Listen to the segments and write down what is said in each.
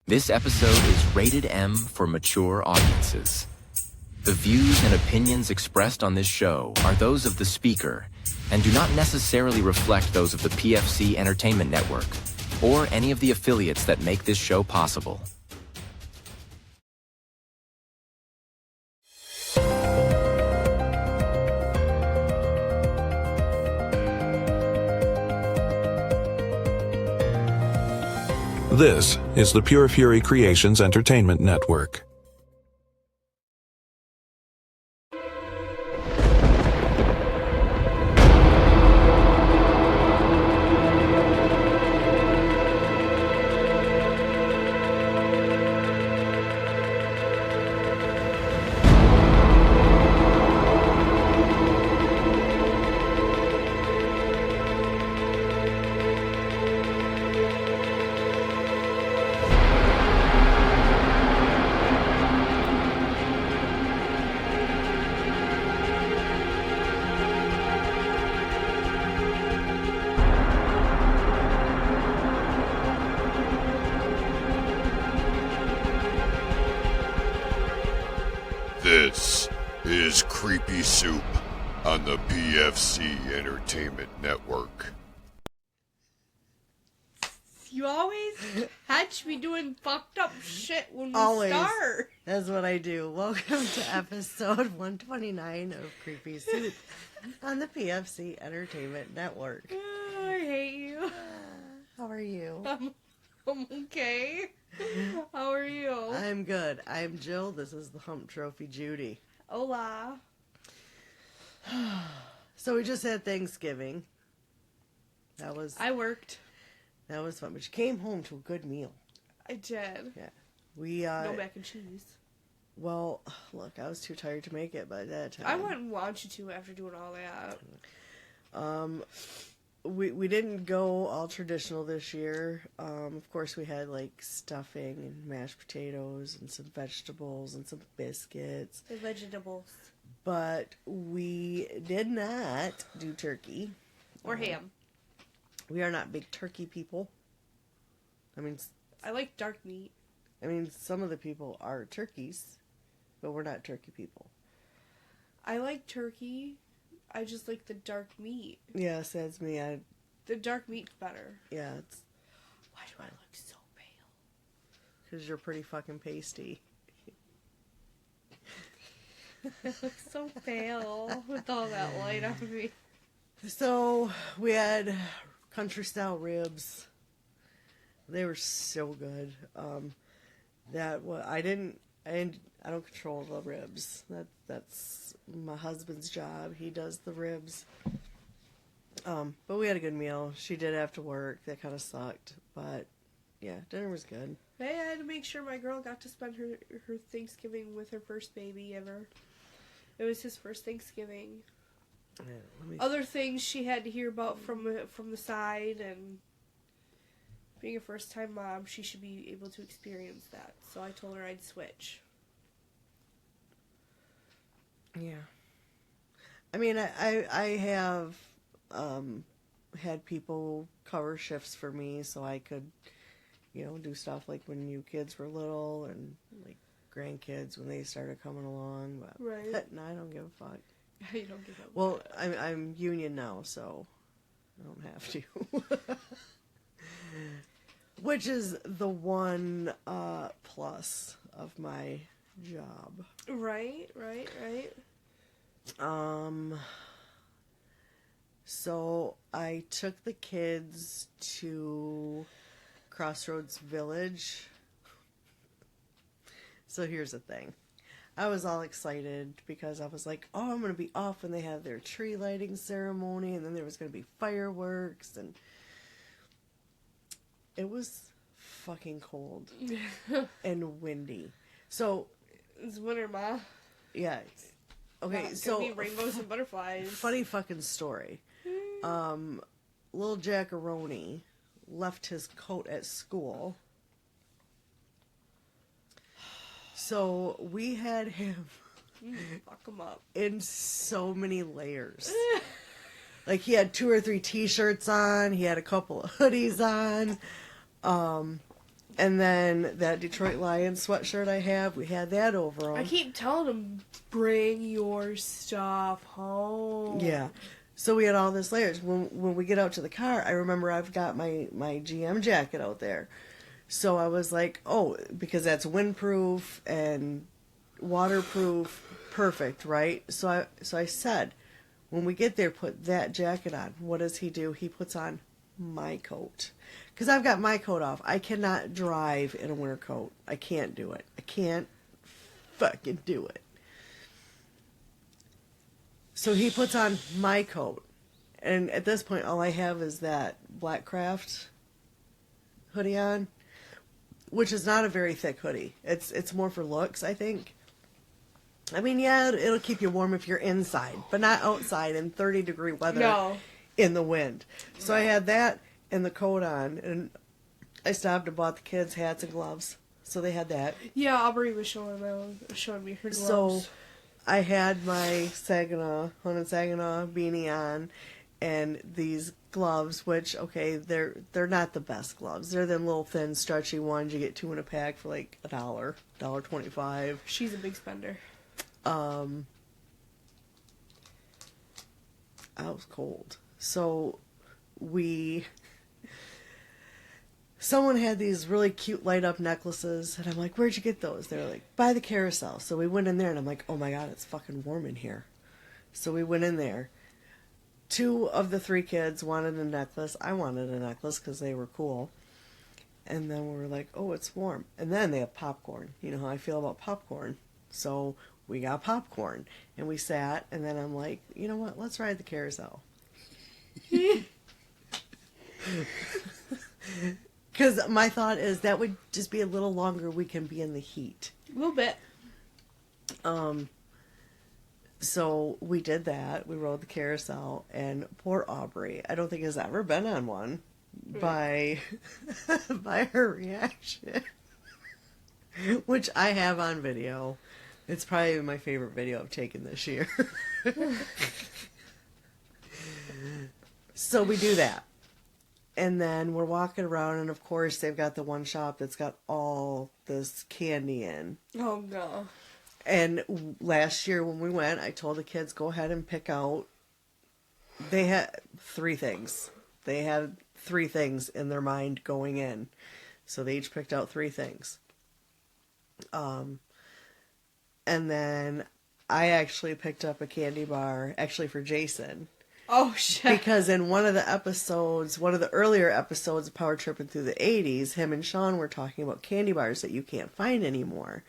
This episode is rated M for mature audiences. The views and opinions expressed on this show are those of the speaker and do not necessarily reflect those of the PFC Entertainment Network or any of the affiliates that make this show possible. This is the Pure Fury Creations Entertainment Network. This is Creepy Soup on the PFC Entertainment Network. You always catch me doing fucked up shit when we Always. start. That's what I do. Welcome to episode 129 of Creepy Soup on the PFC Entertainment Network. Oh, I hate you. How are you? I'm okay. How are you? I'm good. I'm Jill. This is the Hump Trophy Judi. Hola. So we just had Thanksgiving. I worked. That was fun. But you came home to a good meal. I did. Yeah. We No mac and cheese. Well, look, I was too tired to make it by that time. I wouldn't want you to after doing all that. We didn't go all traditional this year. Of course, we had like stuffing and mashed potatoes and some vegetables and some biscuits. The vegetables. But we did not do turkey. Or ham. We are not big turkey people. I like dark meat. Some of the people are turkeys, but we're not turkey people. I like turkey. I just like the dark meat. Yes, that's me. The dark meat's better. Yeah, it's Why do I look so pale? because you're pretty fucking pasty. I look so pale with all that light on me. So we had country style ribs. They were so good. I don't control the ribs. That's my husband's job. He does the ribs. But we had a good meal. She did have to work. That kind of sucked. But yeah, dinner was good. Hey, I had to make sure my girl got to spend her Thanksgiving with her first baby ever. It was his first Thanksgiving. Yeah, Other things she had to hear about from the side, and being a first-time mom, she should be able to experience that. So I told her I'd switch. Yeah. I have had people cover shifts for me so I could, do stuff like when you kids were little and like grandkids when they started coming along. But Right. no, I don't give a fuck. You don't give up. Well, I'm union now, so I don't have to. Which is the one plus of my job. Right. So I took the kids to Crossroads Village. So here's the thing. I was all excited because I was like, oh, I'm going to be off when they have their tree lighting ceremony, and then there was going to be fireworks, and it was fucking cold and windy. So It's winter, Ma. yeah. Okay, It's so gonna be rainbows and butterflies. funny fucking story. Little Jackaroni left his coat at school. So we had him Fuck them up. in so many layers. Like, he had 2 or 3 t-shirts on. He had a couple of hoodies on. And then that Detroit Lions sweatshirt I have, we had that over them. I keep telling them, bring your stuff home. Yeah. So we had all this layers. When we get out to the car, I remember I've got my GM jacket out there. So I was like, oh, because that's windproof and waterproof, perfect, right? So I said, when we get there, put that jacket on. What does he do? He puts on my coat. Because I've got my coat off. I cannot drive in a winter coat. I can't do it. I can't fucking do it. So he puts on my coat. And at this point, all I have is that Black Craft hoodie on, which is not a very thick hoodie. It's more for looks, I think. I mean, yeah, it'll keep you warm if you're inside, but not outside in 30-degree weather in the wind. So I had that and the coat on, and I stopped and bought the kids hats and gloves. So they had that. Yeah, Aubrey was showing me her gloves. So I had my Haunted Saginaw beanie on, and these gloves, which, okay, they're not the best gloves. They're them little thin, stretchy ones. You get 2 in a pack for like $1.25. She's a big spender. I was cold. So someone had these really cute light up necklaces, and I'm like, where'd you get those? They're like, by the carousel. So we went in there, and I'm like, oh my God, it's fucking warm in here. So we went in there. 2 of the 3 kids wanted a necklace. I wanted a necklace because they were cool. And then we were like, oh, it's warm. And then they have popcorn. You know how I feel about popcorn. So we got popcorn. And we sat, and then I'm like, you know what? Let's ride the carousel. Because my thought is that would just be a little longer we can be in the heat. A little bit. So we did that. We rode the carousel, and poor Aubrey, I don't think has ever been on one by her reaction, which I have on video. It's probably my favorite video I've taken this year. So we do that. And then we're walking around, and of course they've got the one shop that's got all this candy in. Oh, no. And last year when we went, I told the kids, go ahead and pick out. They had 3 things. They had 3 things in their mind going in. So they each picked out 3 things. And then I actually picked up a candy bar, actually for Jason. Oh, shit. Because in one of the earlier episodes of Power Tripping Through the 80s, him and Sean were talking about candy bars that you can't find anymore.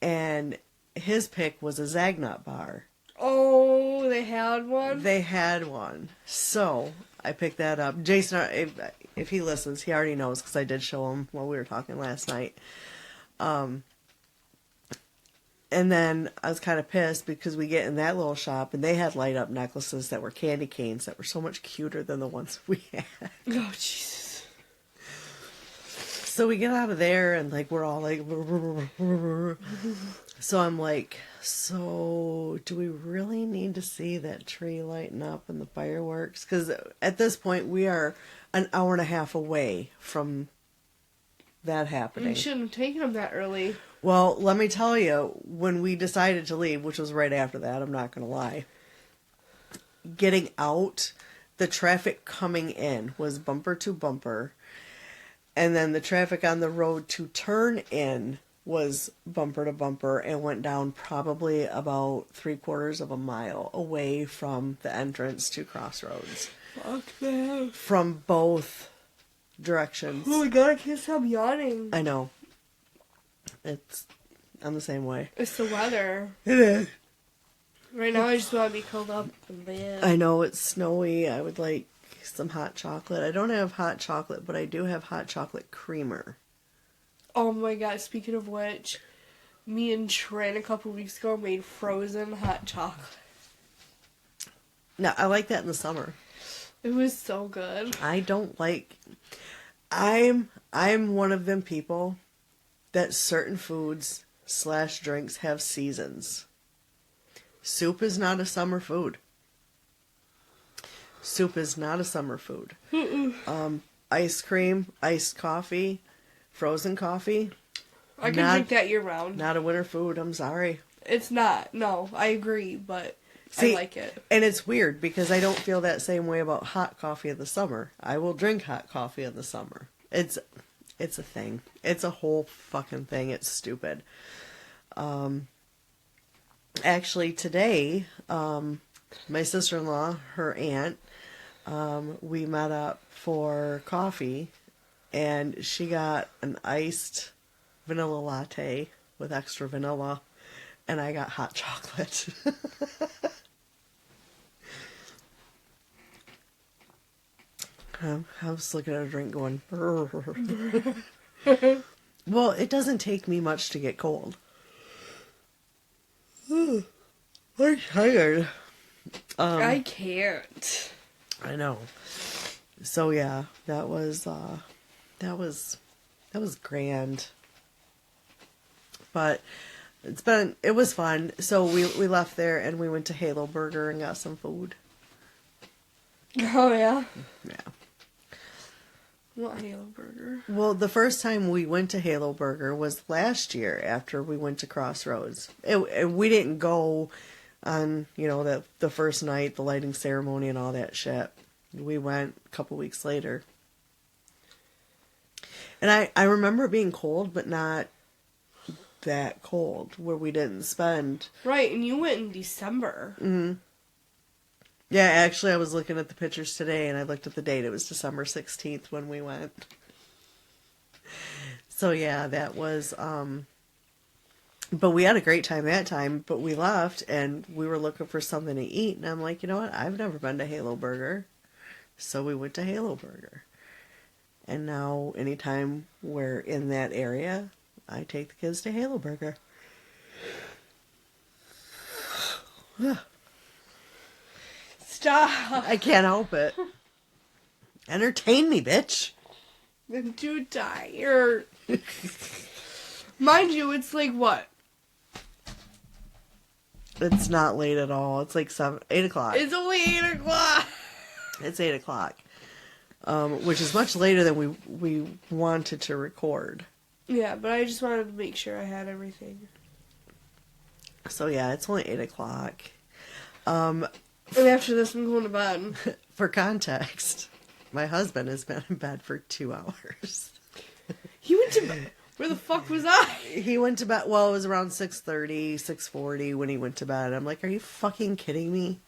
And his pick was a Zagnut bar. Oh, they had one? They had one. So I picked that up. Jason, if he listens, he already knows because I did show him while we were talking last night. And then I was kind of pissed because we get in that little shop and they had light up necklaces that were candy canes that were so much cuter than the ones we had. Oh, Jesus. So we get out of there and like we're all like, so I'm like, so do we really need to see that tree lighting up and the fireworks? Because at this point we are an hour and a half away from that happening. You shouldn't have taken them that early. Well, let me tell you, when we decided to leave, which was right after that, I'm not going to lie, getting out, the traffic coming in was bumper to bumper. And then the traffic on the road to turn in was bumper to bumper and went down probably about 3/4 of a mile away from the entrance to Crossroads. Fuck that. From both directions. Oh my God, I can't stop yawning. I know. I'm the same way. It's the weather. It is. Right now I just want to be curled up in bed. I know it's snowy. I would like some hot chocolate. I don't have hot chocolate, but I do have hot chocolate creamer. Oh my God, speaking of which, me and Trent a couple weeks ago made frozen hot chocolate. No, I like that in the summer. It was so good. I don't like... I'm one of them people that certain foods / drinks have seasons. Soup is not a summer food. Soup is not a summer food. Ice cream, iced coffee, frozen coffee. I can drink that year round. Not a winter food. I'm sorry. It's not. No, I agree, but See, I like it. And it's weird because I don't feel that same way about hot coffee in the summer. I will drink hot coffee in the summer. It's a thing. It's a whole fucking thing. It's stupid. Actually, today, my sister-in-law, her aunt, we met up for coffee, and she got an iced vanilla latte with extra vanilla, and I got hot chocolate. I was looking at a drink going, well, it doesn't take me much to get cold. I'm tired. I can't. I know. So yeah, that was grand. But it was fun. So we left there and we went to Halo Burger and got some food. Oh yeah. Yeah. What Halo Burger? Well, the first time we went to Halo Burger was last year after we went to Crossroads. We didn't go on, the first night, the lighting ceremony and all that shit. We went a couple weeks later. And I remember being cold, but not that cold, where we didn't spend... Right, and you went in December. Mm-hmm. Yeah, actually, I was looking at the pictures today, and I looked at the date. It was December 16th when we went. So, yeah, that was... But we had a great time that time, but we left, and we were looking for something to eat, and I'm like, you know what? I've never been to Halo Burger. So we went to Halo Burger. And now, anytime we're in that area, I take the kids to Halo Burger. Stop. I can't help it. Entertain me, bitch. I'm too tired. Mind you, it's like what? It's not late at all. It's like 8 o'clock. It's only 8 o'clock. It's 8 o'clock. Which is much later than we wanted to record. Yeah, but I just wanted to make sure I had everything. So yeah, it's only 8 o'clock. And after this, I'm going to bed. For context, my husband has been in bed for 2 hours. He went to bed. Where the fuck was I? He went to bed, well, it was around 6:30, 6:40 when he went to bed. I'm like, are you fucking kidding me?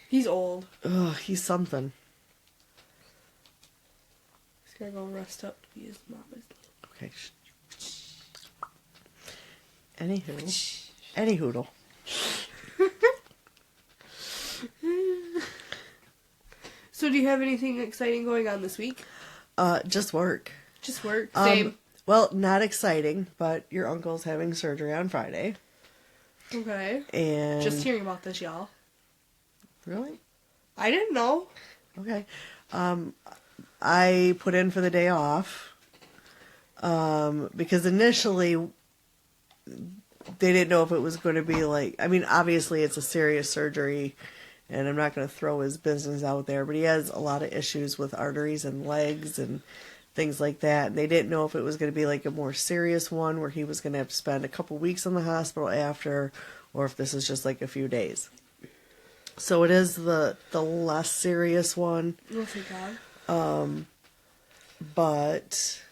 He's old. Ugh, he's something. He's gotta go rest up to be his mama's. Okay. Any hoodle. So do you have anything exciting going on this week? Just work. Just work? Same. Well, not exciting, but your uncle's having surgery on Friday. Okay. And... Just hearing about this, y'all. Really? I didn't know. Okay. I put in for the day off. Because initially, they didn't know if it was going to be like... I mean, obviously it's a serious surgery, and I'm not going to throw his business out there, but he has a lot of issues with arteries and legs and things like that. And they didn't know if it was going to be like a more serious one where he was going to have to spend a couple weeks in the hospital after, or if this is just like a few days. So it is the less serious one. Oh, thank God. But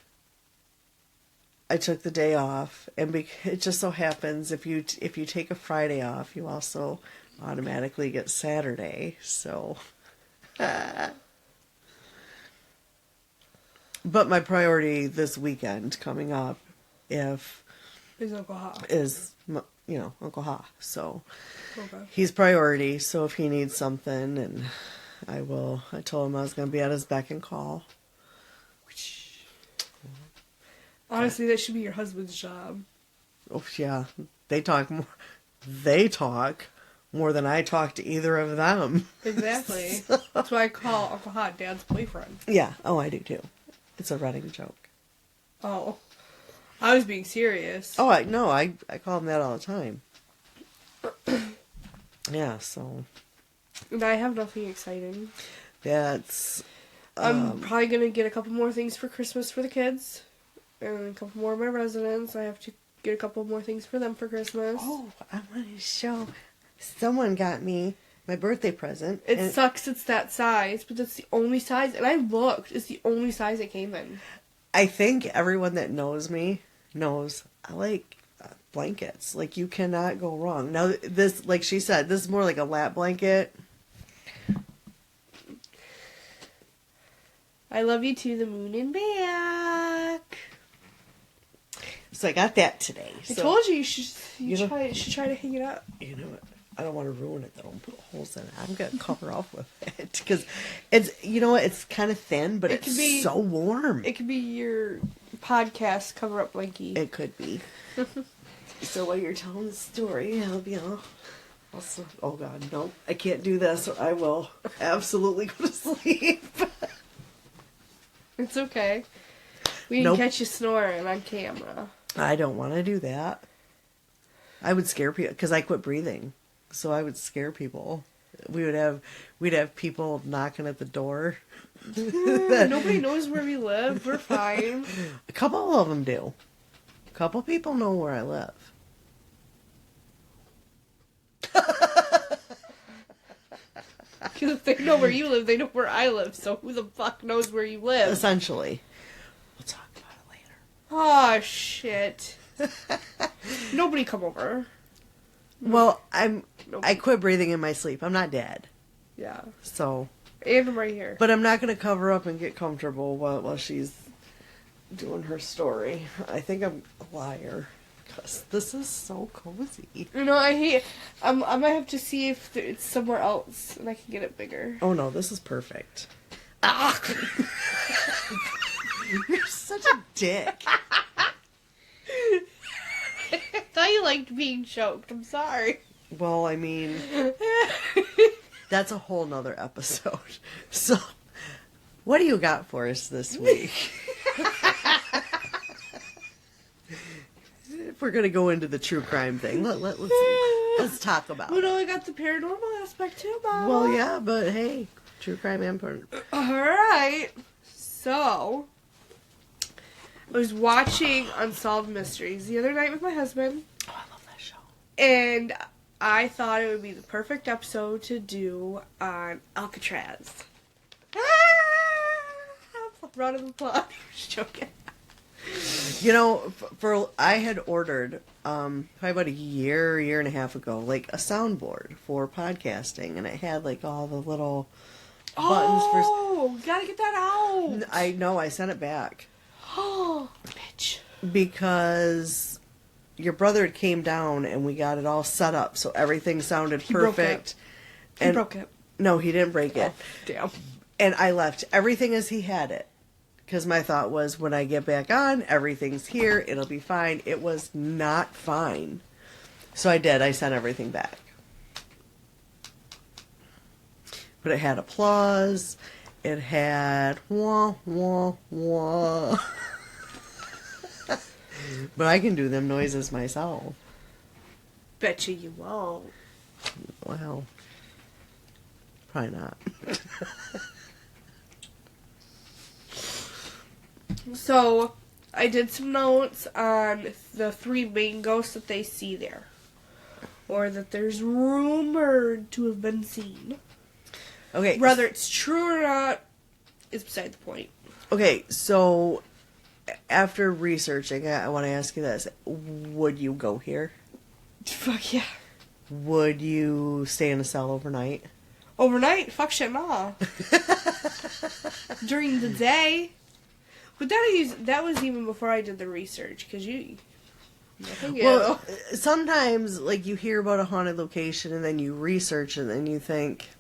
I took the day off, and it just so happens if you take a Friday off, you also automatically get Saturday. So, but my priority this weekend coming up, is Uncle Ha. is Uncle Ha. So Okay. he's priority. So if he needs something, and I told him I was going to be at his beck and call. Honestly, that should be your husband's job. Oh yeah, they talk more than I talk to either of them. Exactly. That's why I call Uncle Hot Dad's boyfriend. Yeah. Oh, I do too. It's a running joke. Oh. I was being serious. Oh, I call him that all the time. Yeah. So. And I have nothing exciting. That's. I'm probably gonna get a couple more things for Christmas for the kids. and a couple more of my residents. I have to get a couple more things for them for Christmas. Oh, I wanted to show. Someone got me my birthday present. It sucks it's that size, but that's the only size. And I looked. It's the only size it came in. I think everyone that knows me knows I like blankets. Like, you cannot go wrong. Now, this, like she said, this is more like a lap blanket. I love you to the moon and back. So I got that today. I So, told you you should try to hang it up. you know what? I don't want to ruin it though. Don't put holes in it. I'm gonna cover off with it because it's, you know what? It's kind of thin, but It it's could be- so warm. It could be your podcast cover-up blankie. It could be. So while you're telling the story, I'll be also. Oh God, no! I can't do this, or I will absolutely go to sleep. It's okay. We can Nope. catch you snoring on camera. I don't want to do that. I would scare people because I quit breathing, so I would scare people. We'd have people knocking at the door. Nobody knows where we live. We're fine. A couple of them do. A couple people know where I live. Because if they know where you live, they know where I live. So who the fuck knows where you live? Essentially. We'll talk about it later. Oh, shit. Nobody come over. Well, I Nobody. quit breathing in my sleep. I'm not dead. Yeah. So, And I'm right here. but I'm not going to cover up and get comfortable while she's doing her story. I think I'm a liar because this is so cozy. You know, I might have to see if it's somewhere else and I can get it bigger. Oh no, this is perfect. Ah! You're such a dick. I thought you liked being choked. I'm sorry. Well, I mean, that's a whole nother episode. So, what do you got for us this week? If we're gonna go into the true crime thing, let's talk about Well, it. no, I got the paranormal aspect too, Mom. Well, yeah, but hey, true crime and porn. Alright. So, I was watching Unsolved Mysteries the other night with my husband, Oh, I love that show. and I thought it would be the perfect episode to do on Alcatraz. Round of applause. Just joking. You know, I had ordered probably about a year and a half ago, like a soundboard for podcasting, and it had like all the little buttons for. Oh, gotta get that out. I know, I sent it back Oh, bitch. because your brother came down and we got it all set up, so everything sounded He broke perfect. He broke it. No, he didn't break it. Damn. And I left everything as he had it. Because my thought was, when I get back on, everything's here, it'll be fine. It was not fine. So I did. I sent everything back. But it had applause. It had wah, wah, wah. But I can do them noises myself. Betcha you won't. Well, probably not. So, I did some notes on the 3 main ghosts that they see there. Or that there's rumored to have been seen. Okay. Whether it's true or not is beside the point. Okay, so after researching, I want to ask you this. Would you go here? Fuck yeah. Would you stay in a cell overnight? Overnight? Fuck shit, nah. During the day. But that was even before I did the research, because Well, sometimes, like, you hear about a haunted location and then you research it and you think,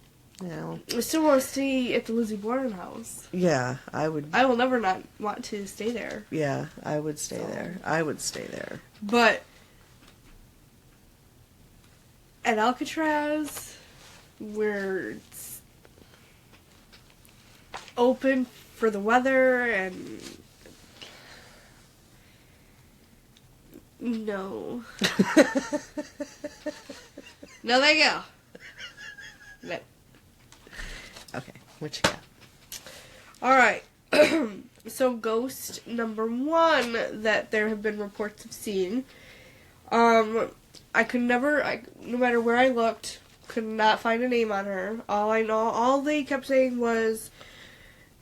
you know. I still want to stay at the Lizzie Borden house. Yeah, I would. I will never not want to stay there. Yeah, I would stay there. I would stay there. But at Alcatraz, where it's open for the weather and no. No, there you go. No. Okay, what you got? All right. So ghost number 1 that there have been reports of seeing. I could never, no matter where I looked, could not find a name on her. All they kept saying was,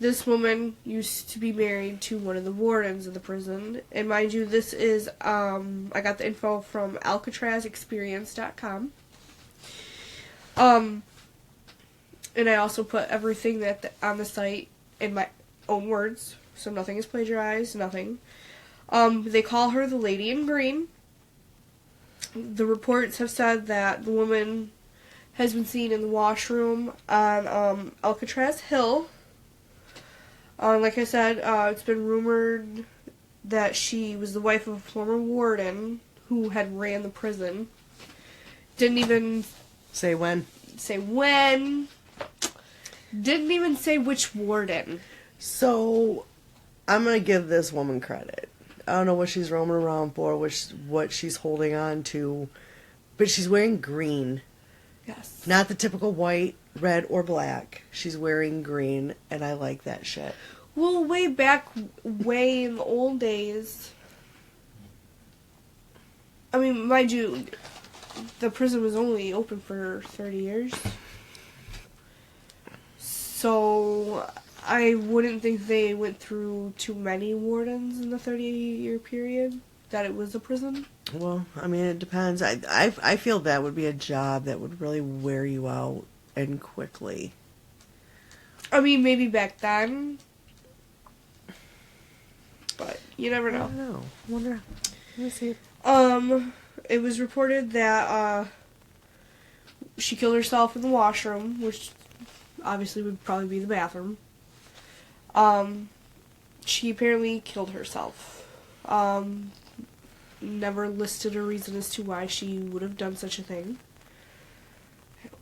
this woman used to be married to one of the wardens of the prison. And mind you, this is, I got the info from AlcatrazExperience.com. And I also put everything on the site in my own words, so nothing is plagiarized, nothing. They call her the Lady in Green. The reports have said that the woman has been seen in the washroom on Alcatraz Hill. Like I said, it's been rumored that she was the wife of a former warden who had ran the prison. Didn't even Say when. Didn't even say which warden. So, I'm going to give this woman credit. I don't know what she's roaming around for, what she's holding on to, but she's wearing green. Yes. Not the typical white, red, or black. She's wearing green, and I like that shit. Well, way in the old days. I mean, mind you, the prison was only open for 30 years. So, I wouldn't think they went through too many wardens in the 30-year period that it was a prison. Well, I mean, it depends. I feel that would be a job that would really wear you out and quickly. I mean, maybe back then. But you never I know. don't know. I wonder. Let's see. It was reported that she killed herself in the washroom, which obviously would probably be the bathroom. She apparently killed herself. Never listed a reason as to why she would have done such a thing.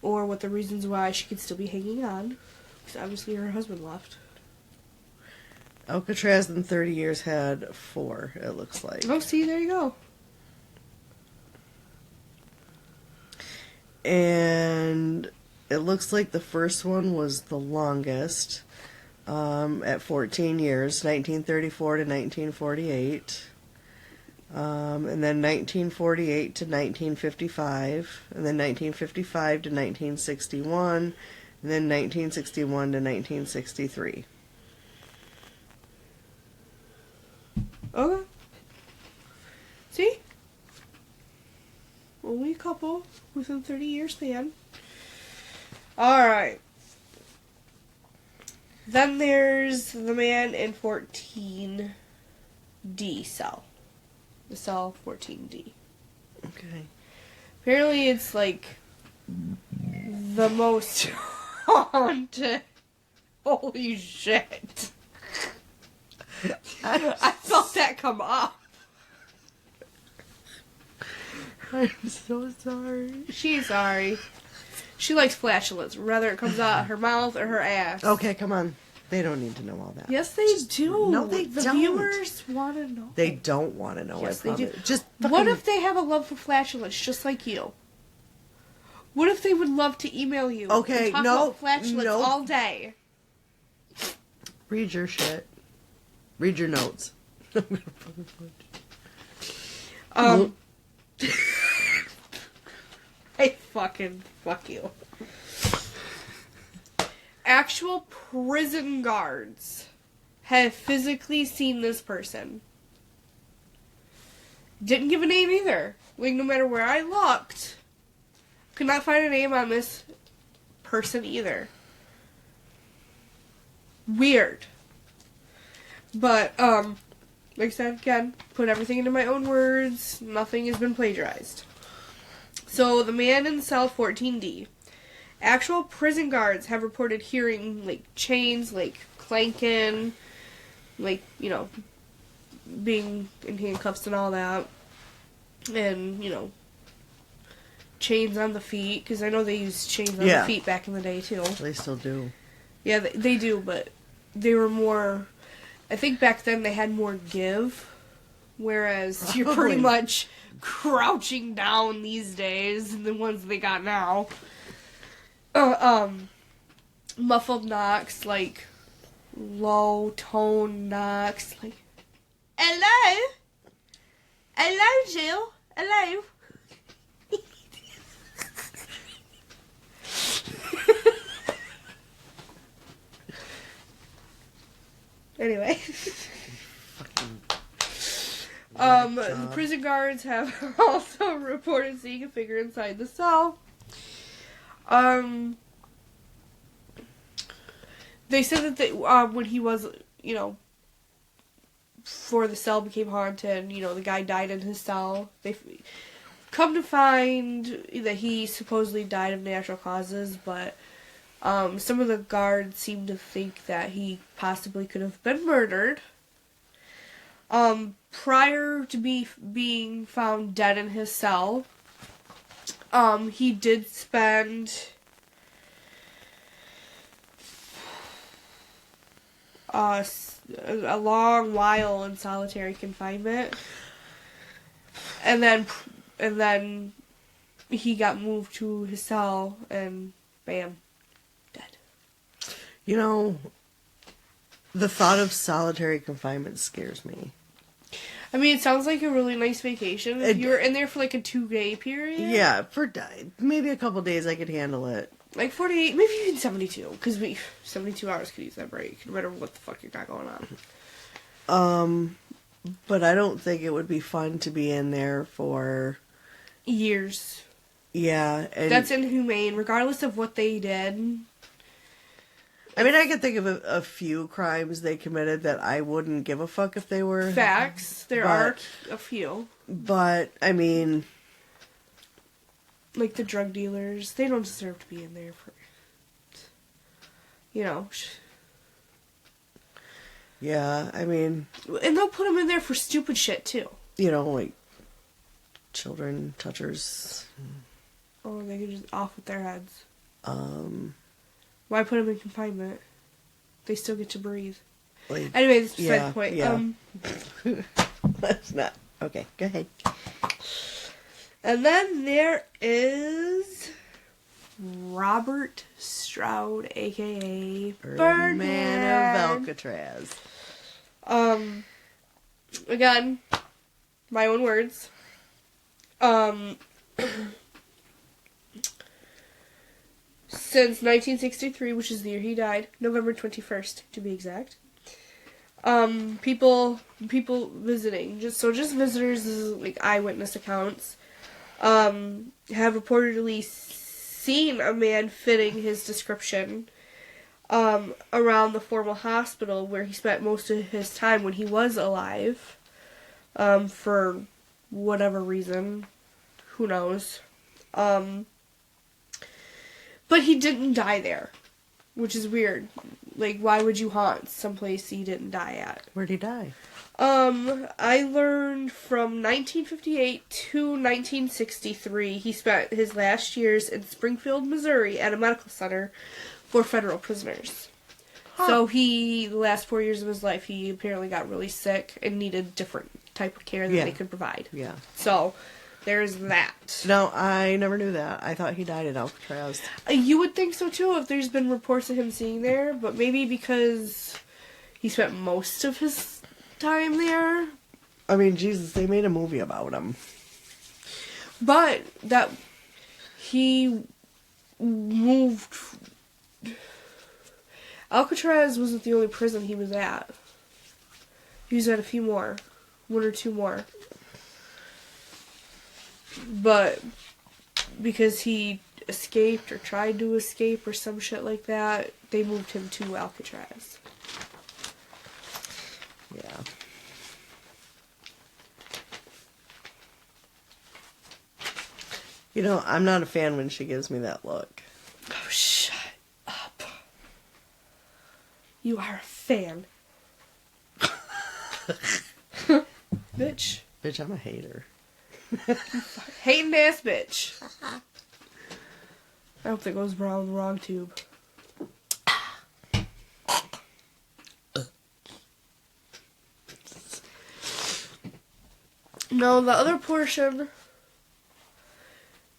Or what the reasons why she could still be hanging on. Because obviously her husband left. Alcatraz in 30 years had 4, it looks like. Oh, see, there you go. And it looks like the first one was the longest, at 14 years, 1934 to 1948. And then 1948 to 1955, and then 1955 to 1961, and then 1961 to 1963. Okay. See? Only a couple within 30-year span. Alright. Then there's the man in 14D cell. The cell 14D. Okay. Apparently it's like the most haunted. Holy shit. I felt that come up. I'm so sorry. She's sorry. She likes flatulence, whether it comes out of her mouth or her ass. Okay, come on. They don't need to know all that. Yes, they do. No, they the don't. viewers want to know. They don't want to know. Yes, I they do. promise. Just What fucking- if they have a love for flatulence, just like you? What if they would love to email you? Okay, and talk no, about flatulence no. all day. read your shit? Read your notes. Hey, fuck you. Actual prison guards have physically seen this person. Didn't give a name either. Like, no matter where I looked, could not find a name on this person either. Weird. But, like I said, again, put everything into my own words. Nothing has been plagiarized. So, the man in cell 14D. Actual prison guards have reported hearing, like, chains, like, clanking, like, you know, being in handcuffs and all that. And, you know, chains on the feet, because I know they used chains on the feet back in the day, too. They still do. Yeah, they do, but they were more... I think back then they had more give, whereas you're pretty much crouching down these days, the ones they got now. Muffled knocks, like low tone knocks, like, hello? Hello, Jill? Hello? Anyway. The prison guards have also reported seeing a figure inside the cell. They said that when he was, before the cell became haunted, the guy died in his cell. They come to find that he supposedly died of natural causes, but some of the guards seem to think that he possibly could have been murdered. Prior to being found dead in his cell, he did spend a long while in solitary confinement, and then he got moved to his cell, and bam, dead. The thought of solitary confinement scares me. I mean, it sounds like a really nice vacation. If you were in there for like a 2-day period. Yeah, for maybe a couple days I could handle it. Like 48, maybe even 72, because 72 hours could use that break, no matter what the fuck you got going on. But I don't think it would be fun to be in there for years. Yeah. And that's inhumane, regardless of what they did. I mean, I can think of a few crimes they committed that I wouldn't give a fuck if they were... Facts. There are a few. But, I mean... Like the drug dealers, they don't deserve to be in there for... Yeah, I mean... And they'll put them in there for stupid shit, too. Like... Children touchers. Oh, they can just off with their heads. Why put them in confinement? They still get to breathe. Anyway, this is beside the point. Yeah. That's not... Okay, go ahead. And then there is Robert Stroud, a.k.a. Birdman of Alcatraz. Again, my own words. Since 1963, which is the year he died, November 21st to be exact. People visiting, just visitors, like eyewitness accounts, have reportedly seen a man fitting his description around the formal hospital where he spent most of his time when he was alive, for whatever reason, who knows. But he didn't die there, which is weird. Like, why would you haunt someplace he didn't die at? Where'd he die? I learned from 1958 to 1963, he spent his last years in Springfield, Missouri at a medical center for federal prisoners. Huh. So the last 4 years of his life, he apparently got really sick and needed different type of care that they could provide. Yeah. So... there's that. No, I never knew that. I thought he died at Alcatraz. You would think so too if there's been reports of him seeing there, but maybe because he spent most of his time there. I mean, Jesus, they made a movie about him. But that he moved... Alcatraz wasn't the only prison he was at. He was at a few more. 1 or 2 more. But because he escaped or tried to escape or some shit like that, they moved him to Alcatraz. Yeah. I'm not a fan when she gives me that look. Oh, shut up. You are a fan. Bitch. Bitch, I'm a hater. Hating ass bitch. I hope that goes wrong the wrong tube. No, the other portion.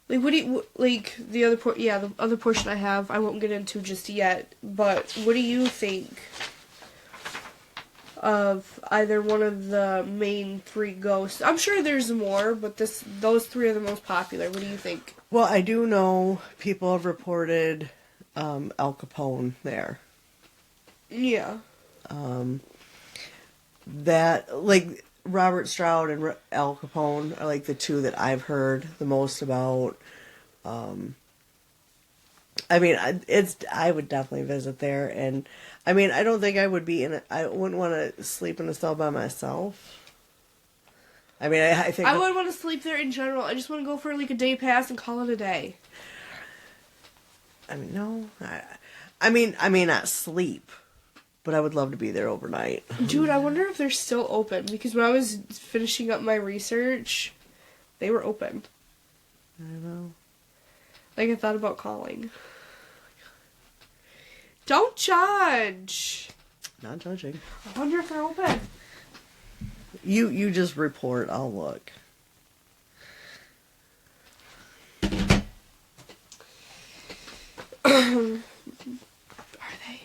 Like, what do you like? The other the other portion I have, I won't get into just yet. But what do you think of either one of the main 3 ghosts. I'm sure there's more, but those 3 are the most popular. What do you think? Well, I do know people have reported Al Capone there. Yeah. That, like, Robert Stroud and Al Capone are, like, the 2 that I've heard the most about. I mean, I would definitely visit there, and I mean, I don't think I would I wouldn't want to sleep in a cell by myself. I mean, I think I wouldn't want to sleep there in general. I just want to go for like a day pass and call it a day. I mean, no, I mean, not sleep, but I would love to be there overnight. Dude, I wonder if they're still open, because when I was finishing up my research, they were open. I don't know. Like, I thought about calling. Don't judge. Not judging. I wonder if they're open. You just report. I'll look. Are they?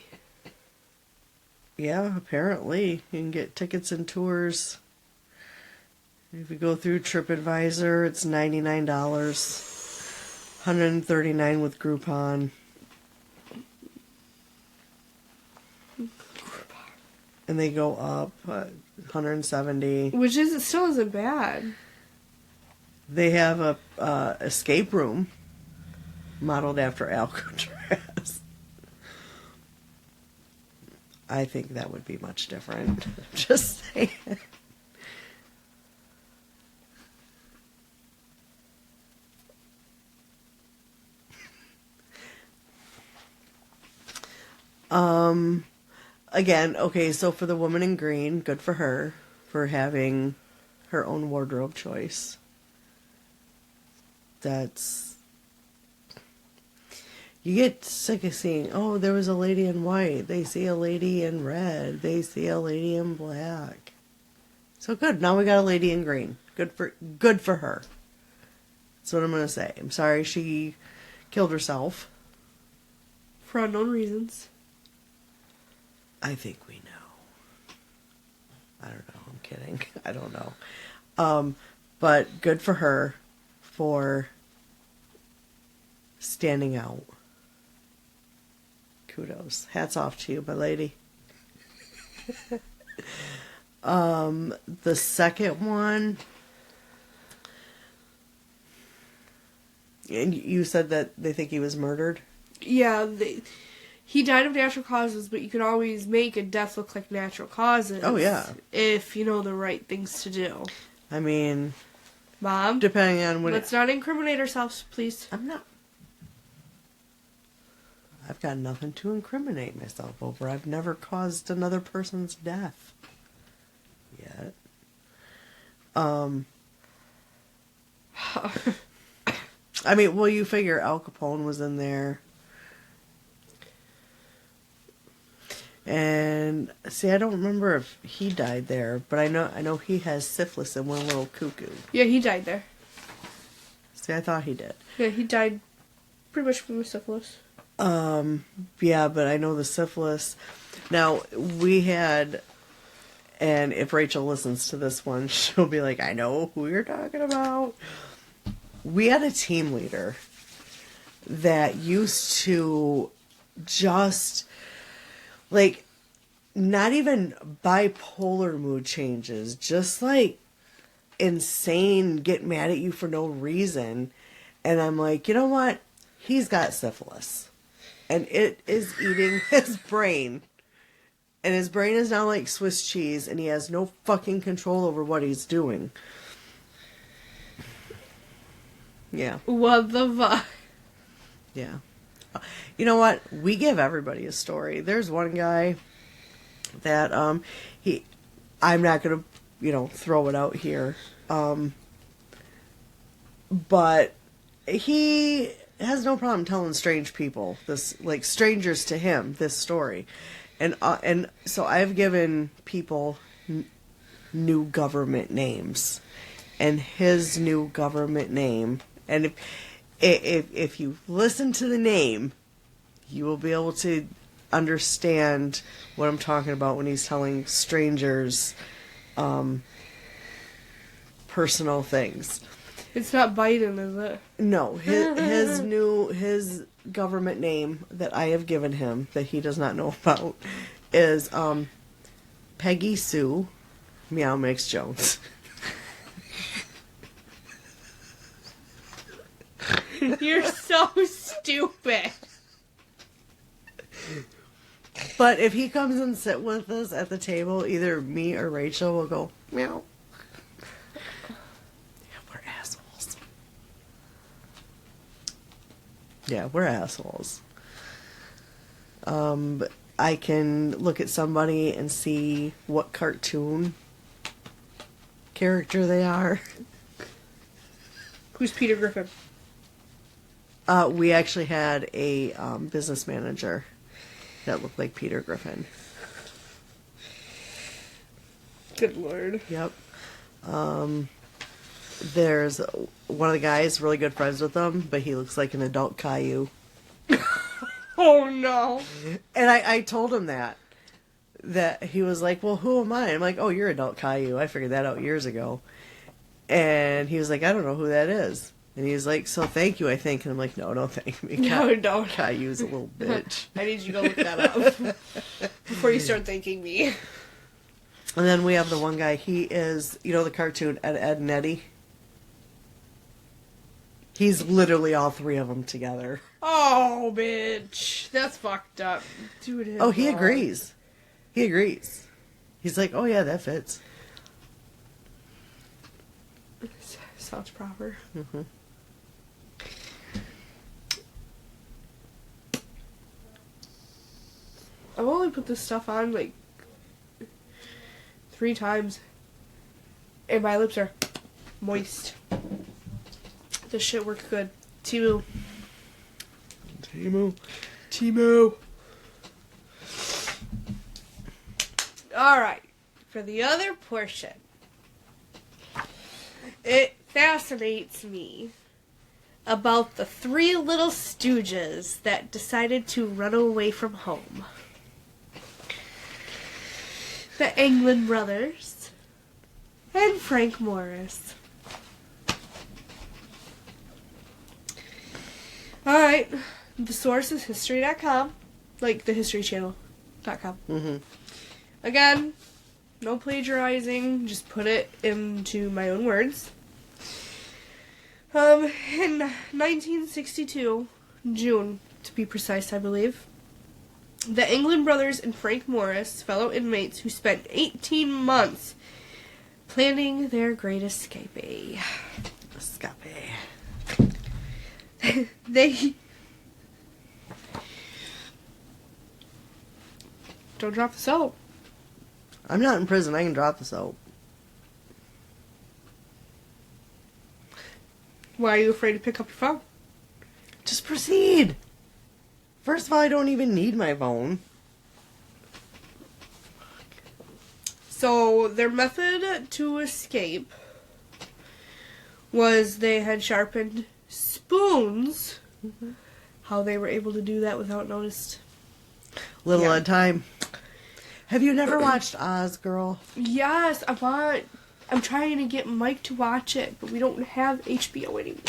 Yeah, apparently. You can get tickets and tours. If you go through TripAdvisor, it's $99. $139 with Groupon. And they go up $170. Which still isn't bad. They have a escape room modeled after Alcatraz. I think that would be much different. Just saying. Again, okay, so for the woman in green, good for her for having her own wardrobe choice. That's... You get sick of seeing, oh, there was a lady in white. They see a lady in red. They see a lady in black. So good. Now we got a lady in green. Good for her. That's what I'm going to say. I'm sorry she killed herself. For unknown reasons. I think we know. I don't know. I'm kidding. I don't know. But good for her for standing out. Kudos. Hats off to you, my lady. The second one, and you said that they think he was murdered? Yeah, he died of natural causes, but you can always make a death look like natural causes. Oh, yeah. If you know the right things to do. I mean... Mom? Depending on when... Let's not incriminate ourselves, please. I'm not... I've got nothing to incriminate myself over. I've never caused another person's death. Yet. I mean, well, you figure Al Capone was in there. And see, I don't remember if he died there, but I know he has syphilis and went a little cuckoo. Yeah, he died there. See, I thought he did. Yeah, he died pretty much from the syphilis. Yeah, but I know the syphilis. Now, we had, and if Rachel listens to this one, she'll be like, I know who you're talking about. We had a team leader that used to just, like, not even bipolar mood changes, just like insane, get mad at you for no reason. And I'm like, you know what? He's got syphilis. And it is eating his brain. And his brain is now like Swiss cheese, and he has no fucking control over what he's doing. Yeah. What the fuck? Yeah. You know what? We give everybody a story. There's one guy that I'm not gonna, throw it out here. But he has no problem telling strange people this, like strangers to him, this story. And so I've given people new government names, and his new government name, and if you listen to the name, you will be able to understand what I'm talking about when he's telling strangers personal things. It's not Biden, is it? No, his government name that I have given him that he does not know about is Peggy Sue Meow Mix Jones. You're so stupid. But if he comes and sit with us at the table, either me or Rachel will go meow. We're assholes. Yeah, we're assholes. I can look at somebody and see what cartoon character they are. Who's Peter Griffin? We actually had a business manager that looked like Peter Griffin. Good lord. Yep. There's one of the guys really good friends with him, but he looks like an adult Caillou. Oh no. And I told him that he was like, well, who am I? I'm like, oh, you're adult Caillou. I figured that out years ago. And he was like, I don't know who that is. And he's like, so thank you, I think. And I'm like, no, thank me. No, don't. Caillou's a little bitch. I need you to go look that up before you start thanking me. And then we have the one guy, he is, the cartoon Ed, Edd n Eddy. He's literally all three of them together. Oh, bitch. That's fucked up. Dude, Oh, he agrees. He agrees. He's like, oh yeah, that fits. Sounds proper. Mm-hmm. I've only put this stuff on like 3 times, and my lips are moist. This shit worked good. Timu. Alright, for the other portion. It fascinates me about the 3 little stooges that decided to run away from home. The England brothers and Frank Morris. Alright, the source is history.com, like the historychannel.com. Mm-hmm. Again, no plagiarizing, just put it into my own words. In 1962, June to be precise, I believe, the England brothers and Frank Morris, fellow inmates who spent 18 months planning their great escape. They... Don't drop the soap. I'm not in prison. I can drop the soap. Why are you afraid to pick up your phone? Just proceed. First of all, I don't even need my phone. So, their method to escape was they had sharpened spoons. Mm-hmm. How they were able to do that without notice. Little at a time. Have you never watched Oz, girl? Yes, I'm trying to get Mike to watch it, but we don't have HBO anymore.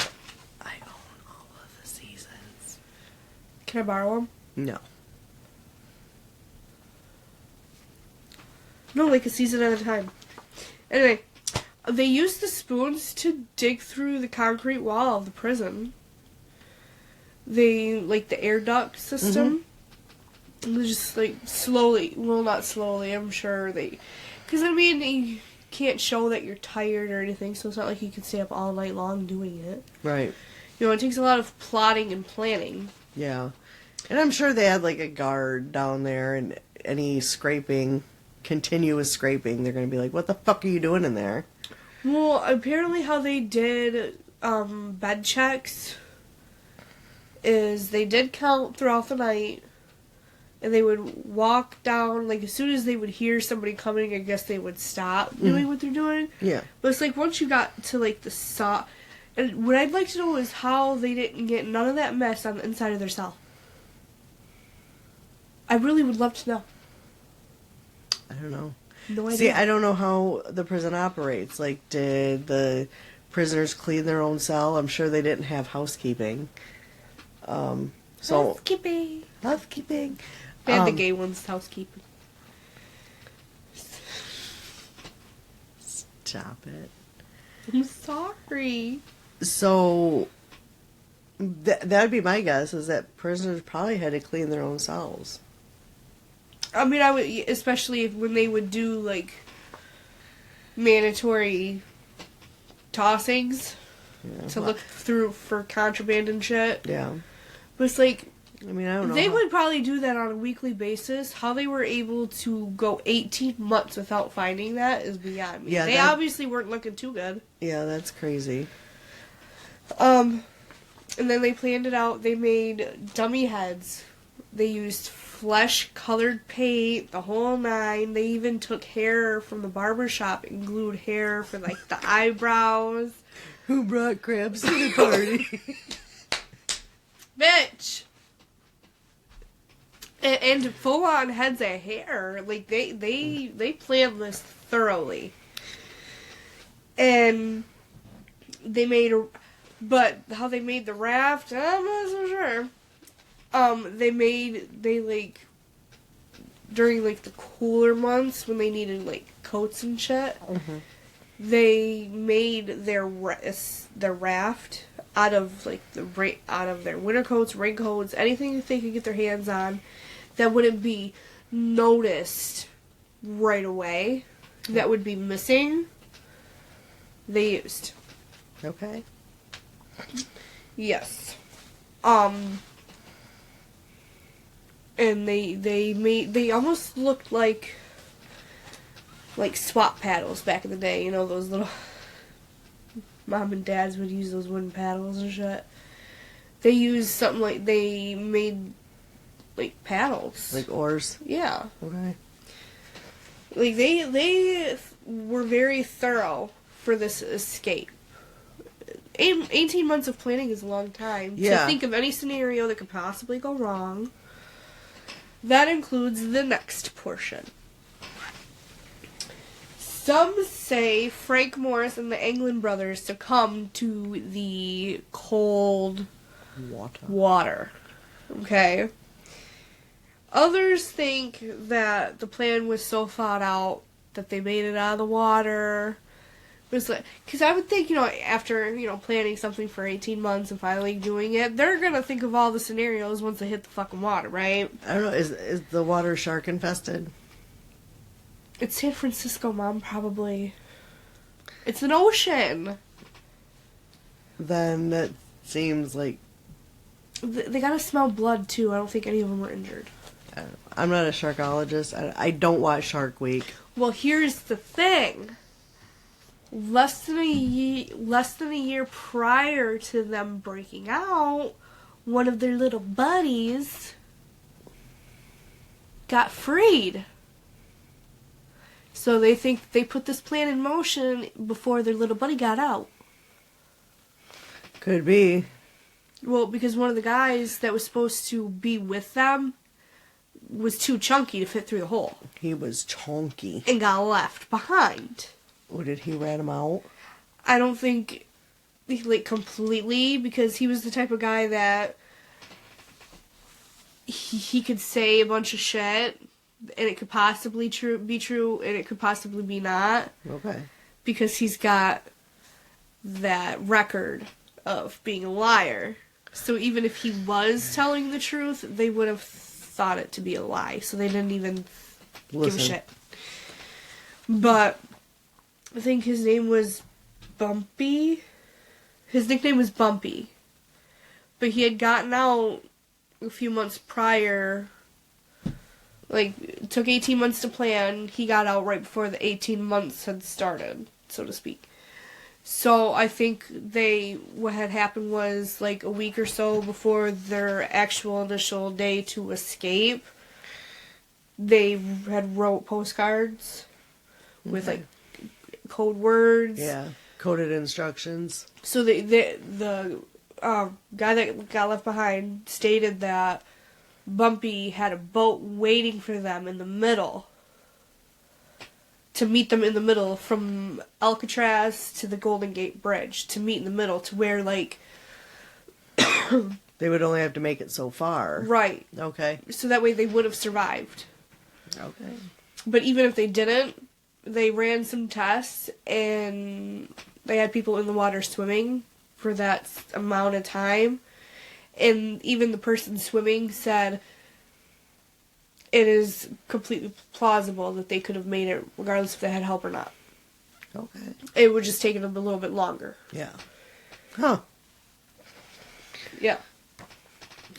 I own all of the seasons. Can I borrow them? No. No, like a season at a time. Anyway, they used the spoons to dig through the concrete wall of the prison. They, like the air duct system. Mm-hmm. They just, like, slowly, well, not slowly, I'm sure they... Because, I mean, you can't show that you're tired or anything, so it's not like you can stay up all night long doing it. Right. You know, it takes a lot of plotting and planning. Yeah. And I'm sure they had, like, a guard down there, and any scraping, continuous scraping, they're going to be like, what the fuck are you doing in there? Well, apparently how they did bed checks is they did count throughout the night, and they would walk down, like, as soon as they would hear somebody coming, I guess they would stop doing what they're doing. Yeah. But it's like, once you got to, like, the saw... And what I'd like to know is how they didn't get none of that mess on the inside of their cell. I really would love to know. I don't know. No idea. See, I don't know how the prison operates. Like, did the prisoners clean their own cell? I'm sure they didn't have housekeeping. So Housekeeping. housekeeping. They had the gay ones housekeeping. Stop it. I'm sorry. So that'd be my guess, is that prisoners probably had to clean their own cells. I mean, I would, especially when they would do, like, mandatory tossings to look through for contraband and shit. Yeah. But it's like, I mean, I don't know. they would probably do that on a weekly basis. How they were able to go 18 months without finding that is beyond me. Yeah, they that- obviously weren't looking too good. Yeah, that's crazy. And then they planned it out. They made dummy heads. They used flesh-colored paint, the whole nine. They even took hair from the barber shop and glued hair for, like, the eyebrows. Who brought crabs to the party? Bitch! And full-on heads of hair. Like, they planned this thoroughly. And they made a... But how they made the raft, I'm not so sure. They like, during, like, the cooler months when they needed, like, coats and shit, they made their raft out of, like, out of their winter coats, raincoats, anything that they could get their hands on that wouldn't be noticed right away, that would be missing, they used. Okay. Yes. And they almost looked like swap paddles back in the day, you know, those little mom and dads would use those wooden paddles and shit. They used something like, they made, like, paddles. Like oars? Yeah. Okay. Like, they were very thorough for this escape. 18 months of planning is a long time. Yeah. To think of any scenario that could possibly go wrong. That includes the next portion. Some say Frank Morris and the Anglin brothers succumbed to the cold water. Okay? Others think that the plan was so thought out that they made it out of the water. Because I would think, you know, after, you know, planning something for 18 months and finally doing it, they're going to think of all the scenarios once they hit the fucking water, right? I don't know, is the water shark infested? It's San Francisco, Mom, probably. It's an ocean. Then that seems like... They gotta smell blood, too. I don't think any of them were injured. I'm not a sharkologist. I don't watch Shark Week. Well, here's the thing. Less than a year prior to them breaking out, one of their little buddies got freed. So they think they put this plan in motion before their little buddy got out. Could be. Well, because one of the guys that was supposed to be with them was too chunky to fit through the hole. He was chunky. And got left behind. Or did he rat him out? I don't think, like, completely, because he was the type of guy that he could say a bunch of shit, and it could possibly be true, and it could possibly be not. Okay. Because he's got that record of being a liar. So even if he was telling the truth, they would have thought it to be a lie. So they didn't even give a shit. But I think his name was Bumpy. His nickname was Bumpy. But he had gotten out a few months prior. Like, it took 18 months to plan. He got out right before the 18 months had started, so to speak. So I think what had happened was, like, a week or so before their actual initial day to escape, they had wrote postcards with, like, code words. Yeah, coded instructions. So the guy that got left behind stated that Bumpy had a boat waiting for them in the middle. To meet them in the middle from Alcatraz to the Golden Gate Bridge. To meet in the middle to where, like... They would only have to make it so far. Right. Okay. So that way they would have survived. Okay. But even if they didn't, they ran some tests and they had people in the water swimming for that amount of time. And even the person swimming said it is completely plausible that they could have made it regardless if they had help or not. Okay. It would just take them a little bit longer. Yeah. Huh. Yeah.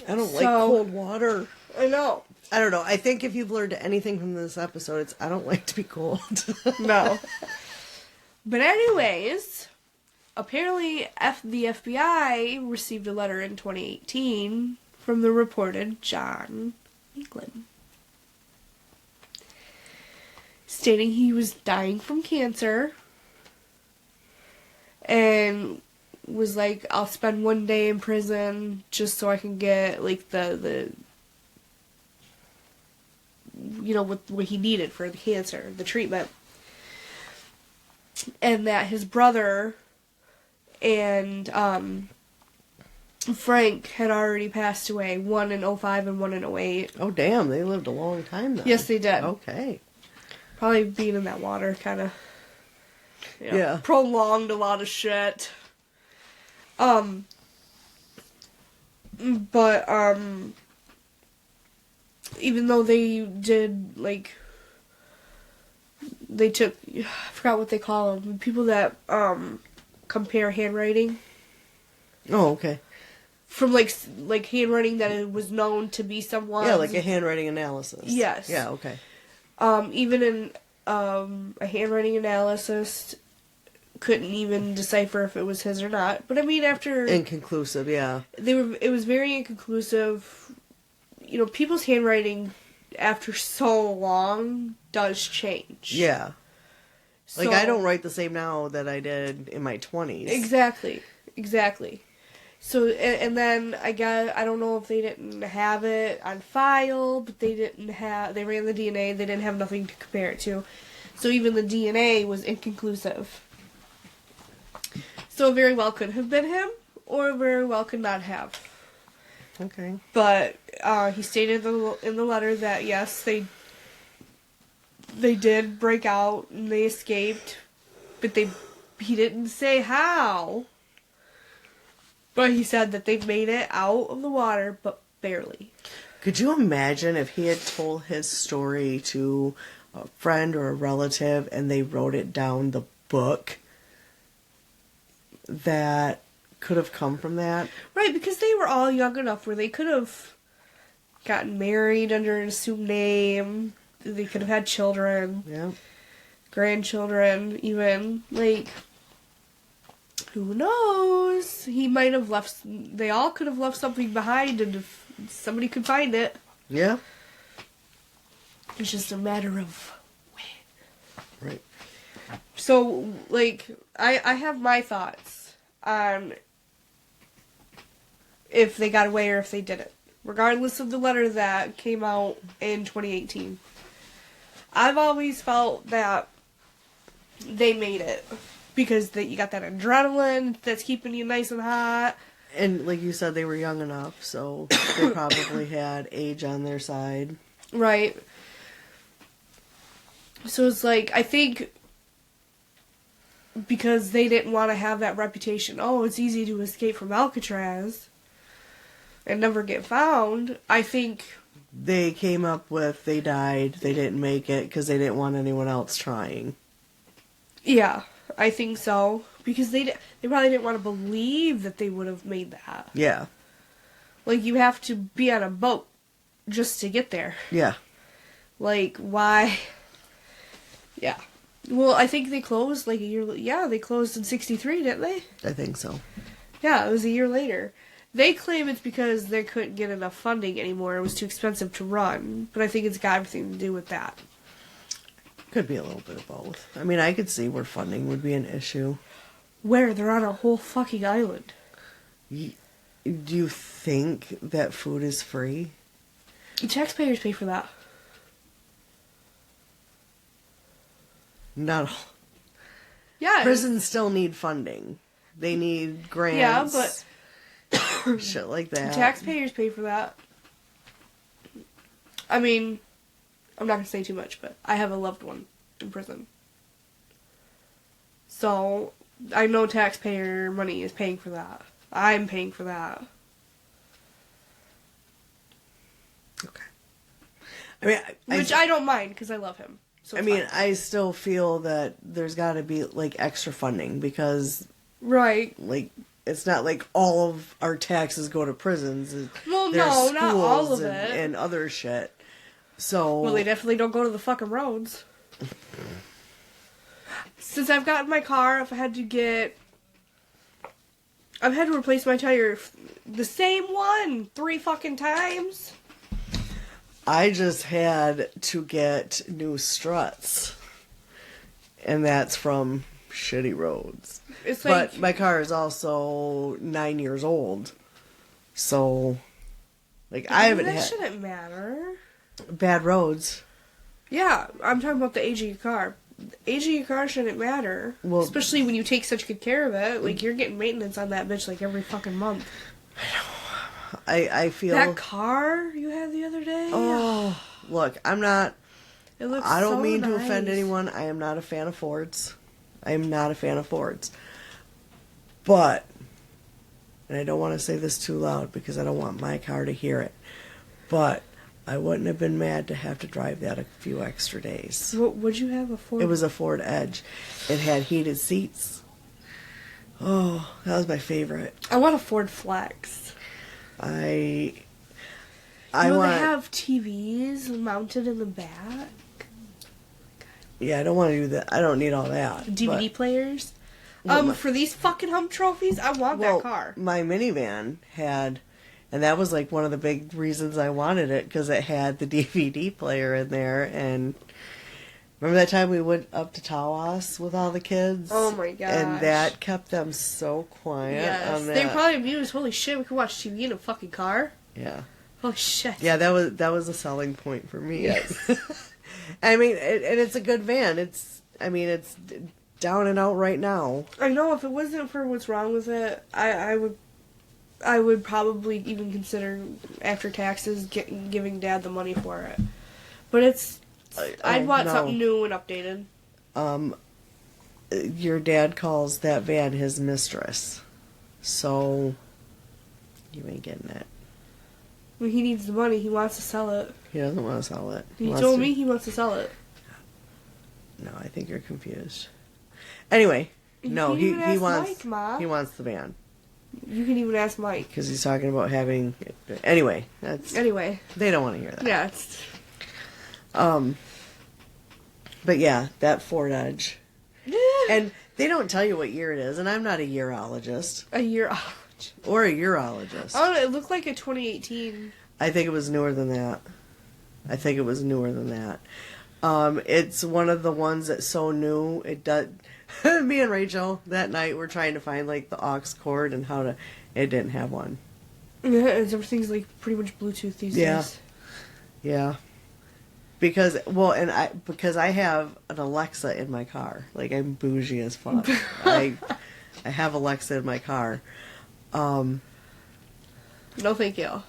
I don't like cold water. I know. I don't know. I think if you've learned anything from this episode, it's I don't like to be cold. No. But anyways, apparently the FBI received a letter in 2018 from the reported John England, stating he was dying from cancer and was like, I'll spend one day in prison just so I can get like the what he needed for the cancer, the treatment. And that his brother and Frank had already passed away, one in 2005 and one in 2008. Oh, damn. They lived a long time then. Yes, they did. Okay. Probably being in that water kind of Yeah. prolonged a lot of shit. But even though they did, like, they took, I forgot what they call them, people that compare handwriting. Oh, okay. From like handwriting that it was known to be someone. Yeah, like a handwriting analysis. Yes. Yeah, okay. Even in a handwriting analysis couldn't even decipher if it was his or not. But I mean, after Inconclusive, yeah. it was very inconclusive. You know, people's handwriting after so long does change. Yeah. Like, So, I don't write the same now that I did in my 20s. Exactly. So, and then I don't know if they didn't have it on file, but they ran the DNA, they didn't have nothing to compare it to. So even the DNA was inconclusive. So it very well could have been him, or very well could not have. Okay. But he stated in the letter that yes, they did break out and they escaped, but he didn't say how. But he said that they made it out of the water, but barely. Could you imagine if he had told his story to a friend or a relative and they wrote it down the book that could have come from that? Right, because they were all young enough where they could have gotten married under an assumed name. They could have had children. Yeah. Grandchildren, even. Like, who knows? He might have left... They all could have left something behind, and if somebody could find it. Yeah. It's just a matter of when. Right. So, like, I have my thoughts on if they got away or if they didn't. Regardless of the letter that came out in 2018. I've always felt that they made it. Because you got that adrenaline that's keeping you nice and hot. And like you said, they were young enough, so they probably had age on their side. Right. So it's like, I think because they didn't want to have that reputation, oh, it's easy to escape from Alcatraz and never get found, I think... They came up with, they died, they didn't make it because they didn't want anyone else trying. Yeah. I think so. Because they probably didn't want to believe that they would have made that. Yeah. Like, you have to be on a boat just to get there. Yeah. Like, why? Yeah. Well, I think they closed like a year... Yeah, they closed in 1963, didn't they? I think so. Yeah, it was a year later. They claim it's because they couldn't get enough funding anymore. It was too expensive to run. But I think it's got everything to do with that. Could be a little bit of both. I mean, I could see where funding would be an issue. Where? They're on a whole fucking island. Do you think that food is free? The taxpayers pay for that. Not all. Yeah. Prisons still need funding. They need grants. Yeah, but shit like that. taxpayers pay for that. I mean, I'm not gonna say too much, but I have a loved one in prison. So, I know taxpayer money is paying for that. I'm paying for that. Okay. I mean, Which I don't mind, because I love him. So I mean, I still feel that there's got to be, like, extra funding, because... Right. Like, it's not like all of our taxes go to prisons. Well, There's no, not all of and, it. and other shit. So... Well, they definitely don't go to the fucking roads. Since I've gotten my car, I've had to replace my tire, the same one, 3 fucking times. I just had to get new struts. And that's from shitty roads. It's like, But my car is also 9 years old. So, like, I haven't that had shouldn't matter. bad roads. Yeah, I'm talking about the age of your car. The age of your car shouldn't matter. Well, especially when you take such good care of it. Like, you're getting maintenance on that bitch, like, every fucking month. I feel... That car you had the other day? Oh, look, I'm not... It looks I don't so mean to nice. offend anyone. I am not a fan of Fords. I am not a fan of Fords. But, and I don't want to say this too loud because I don't want my car to hear it, but I wouldn't have been mad to have to drive that a few extra days. Would you have a Ford? It was a Ford Edge. It had heated seats. Oh, that was my favorite. I want a Ford Flex. I They want... have TVs mounted in the back. Yeah, I don't want to do that. I don't need all that. DVD but- players. Well, For these fucking hump trophies, I want that car. My minivan had, and that was like one of the big reasons I wanted it, because it had the DVD player in there. And remember that time we went up to Tawas with all the kids? Oh my gosh. And that kept them so quiet. Yes, on that. they probably amused. Holy shit, we could watch TV in a fucking car. Yeah. Holy shit. Yeah, that was a selling point for me. Yes. I mean, and it's a good van. It's down and out right now. I know, if it wasn't for what's wrong with it, I would probably even consider, after taxes, giving Dad the money for it. But I'd want something new and updated. Your dad calls that van his mistress, so you ain't getting it. When he needs the money, he wants to sell it. He doesn't want to sell it. He told me he wants to sell it. No, I think you're confused. Anyway, no, You can even he ask wants Mike, Ma. he wants the van You can even ask Mike. because he's talking about having. Anyway, Anyway. they don't want to hear that. Yeah, it's... But yeah, that Ford Edge. And they don't tell you what year it is, and I'm not a yearologist. A year... Or a urologist. Oh, it looked like a 2018. I think it was newer than that. It's one of the ones that's so new, it does... Me and Rachel, that night, were trying to find, like, the aux cord and how to... It didn't have one. Yeah, everything's, like, pretty much Bluetooth these days. Yeah. Because I have an Alexa in my car. Like, I'm bougie as fuck. I have Alexa in my car. No, thank you.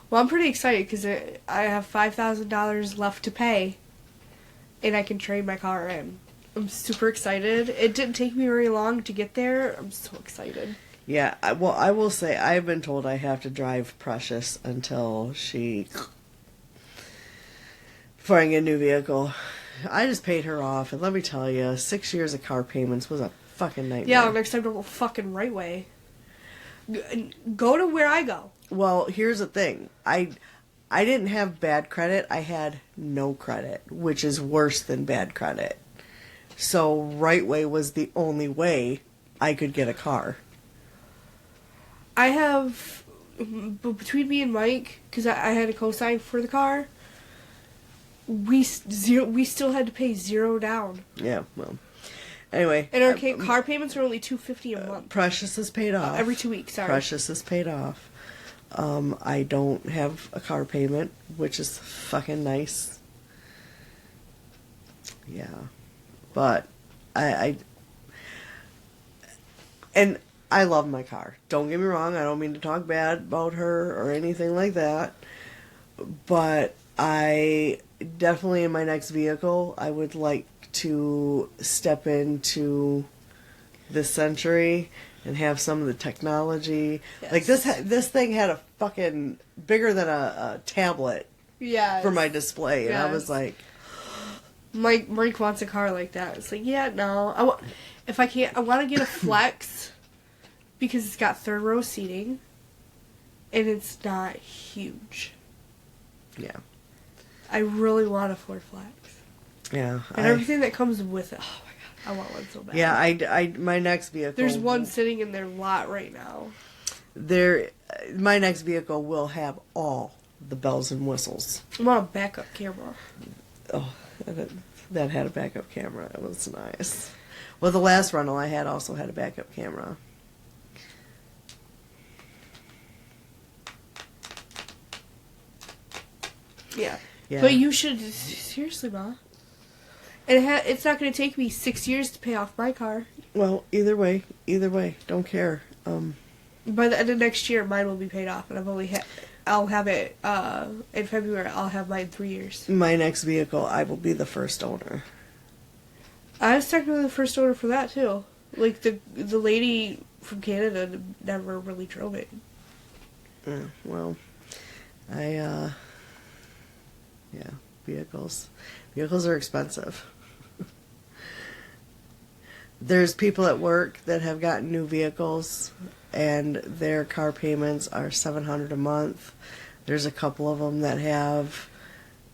Well, I'm pretty excited because I have $5,000 left to pay, and I can trade my car in. I'm super excited. It didn't take me very long to get there. I'm so excited. Yeah, I will say, I've been told I have to drive Precious until before I get a new vehicle. I just paid her off, and let me tell you, 6 years of car payments was a fucking nightmare. Yeah, next time don't go fucking right way. Go to where I go. Well, here's the thing. I didn't have bad credit. I had no credit, which is worse than bad credit. So right way was the only way I could get a car. I have, between me and Mike, because I had a cosign for the car, we still had to pay $0 down. Yeah, well. Anyway. And our car payments are only $250 a month. Precious is paid off. Every 2 weeks, sorry. Precious is paid off. I don't have a car payment, which is fucking nice. Yeah. But and I love my car. Don't get me wrong, I don't mean to talk bad about her or anything like that. But I definitely, in my next vehicle, I would like to step into this century and have some of the technology. Yes. Like this thing had a fucking bigger than a tablet Yeah. for my display, and I was Yes. like, Mike wants a car like that. It's like, yeah, no. If I can't, I want to get a Flex because it's got third row seating, and it's not huge. yeah, I really want a Ford Flex, yeah, and everything that comes with it. Oh my god, I want one so bad. yeah. I my next vehicle. There's one sitting in their lot right now. My next vehicle will have all the bells and whistles. I want a backup camera. Oh, that had a backup camera. It was nice. Well, the last rental I had also had a backup camera. Yeah. Yeah. But you should seriously, Ma. And it's not going to take me 6 years to pay off my car. Well, either way, don't care. By the end of next year, mine will be paid off, and I'll have it in February. I'll have mine 3 years. My next vehicle, I will be the first owner. I was technically the first owner for that too. Like the lady from Canada never really drove it. Well, yeah, vehicles are expensive. There's people at work that have gotten new vehicles, and their car payments are $700 a month. There's a couple of them that have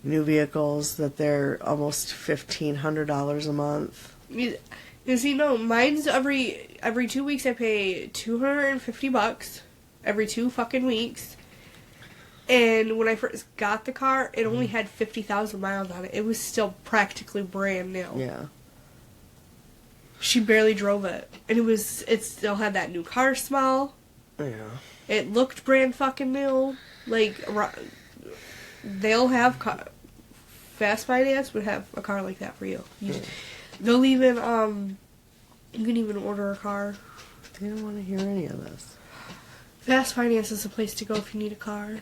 new vehicles that they're almost $1,500 a month. You see, no, mine's every 2 weeks I pay $250 every 2 fucking weeks. And when I first got the car, it only had 50,000 miles on it. It was still practically brand new. Yeah. She barely drove it, and it still had that new car smell. Yeah. It looked brand fucking new. Like, they'll have Fast Finance would have a car like that for you. They'll even you can even order a car. They don't want to hear any of this. Fast Finance is the place to go if you need a car.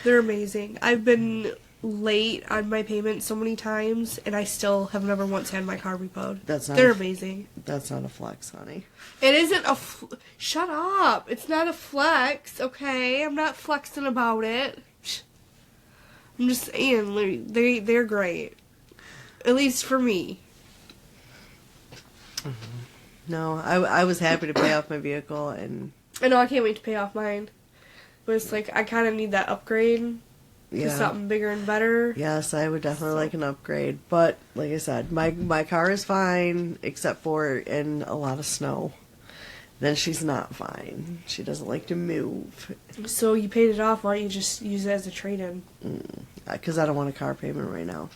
They're amazing. I've been late on my payment so many times, and I still have never once had my car repoed. They're amazing. That's not a flex, honey. It isn't a... Shut up. It's not a flex, okay? I'm not flexing about it. I'm just saying, they're great. At least for me. No, I was happy to pay off my vehicle, and... I know, I can't wait to pay off mine. But it's like, I kind of need that upgrade to something bigger and better. Yes, I would definitely like an upgrade. But, like I said, my car is fine, except for in a lot of snow. Then she's not fine. She doesn't like to move. So you paid it off, why don't you just use it as a trade-in? Because I don't want a car payment right now.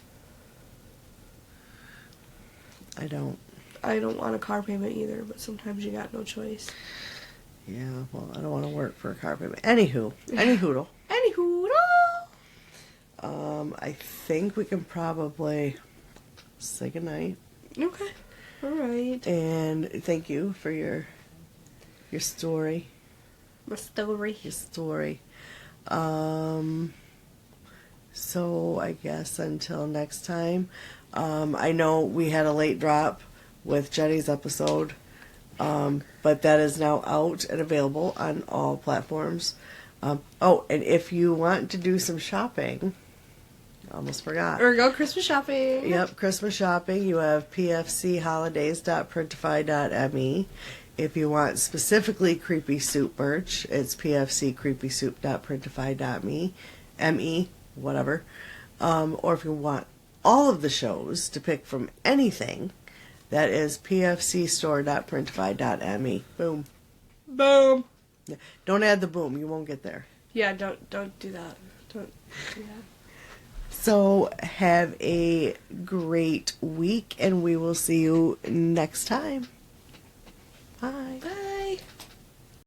I don't. I don't want a car payment either, but sometimes you got no choice. Yeah, well, I don't want to work for a car payment. Anywho. Anywho, I think we can probably say goodnight. okay. Alright. And thank you for your story. My story. Your story. So I guess until next time. I know we had a late drop with Jenny's episode. But that is now out and available on all platforms. And if you want to do some shopping, almost forgot. Or go Christmas shopping. Yep, Christmas shopping. You have pfcholidays.printify.me. If you want specifically Creepy Soup merch, it's pfccreepysoup.printify.me, whatever. Or if you want all of the shows to pick from anything, that is pfcstore.printify.me. Boom. Boom. Don't add the boom. You won't get there. Yeah, don't do that. Don't do that. So have a great week, and we will see you next time. Bye. Bye.